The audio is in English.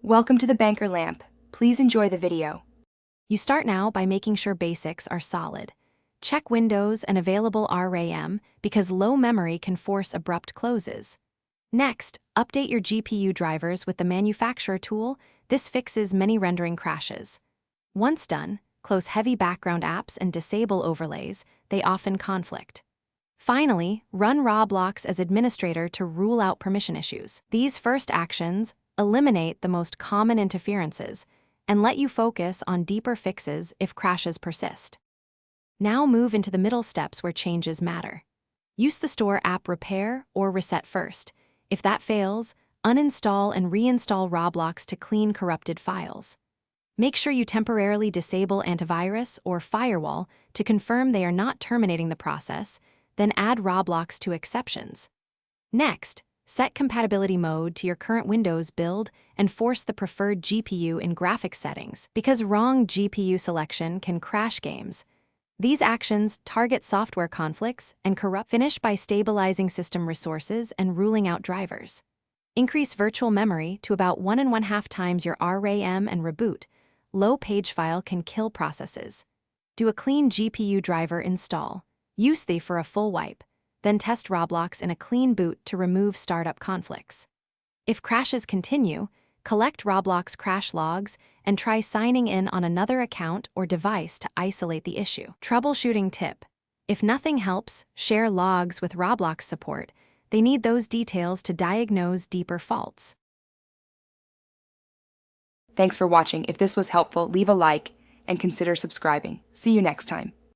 Welcome to the Banker Lamp. Please enjoy the video. You start now by making sure basics are solid. Check Windows and available RAM because low memory can force abrupt closes. Next, update your GPU drivers with the manufacturer tool. This fixes many rendering crashes. Once done, close heavy background apps and disable overlays. They often conflict. Finally, run Roblox as administrator to rule out permission issues. These first actions eliminate the most common interferences and let you focus on deeper fixes if crashes persist. Now move into the middle steps where changes matter. Use the store app repair or reset first. If that fails, uninstall and reinstall Roblox to clean corrupted files. Make sure you temporarily disable antivirus or firewall to confirm they are not terminating the process, then add Roblox to exceptions. Next, set compatibility mode to your current Windows build and force the preferred GPU in graphics settings because wrong GPU selection can crash games. These actions target software conflicts and finish by stabilizing system resources and ruling out drivers. Increase virtual memory to about 1.5 times your RAM and reboot. Low page file can kill processes. Do a clean GPU driver install. Use the for a full wipe. Then test Roblox in a clean boot to remove startup conflicts. If crashes continue, collect Roblox crash logs and try signing in on another account or device to isolate the issue. Troubleshooting tip: if nothing helps, share logs with Roblox support. They need those details to diagnose deeper faults. Thanks for watching. If this was helpful, leave a like and consider subscribing. See you next time.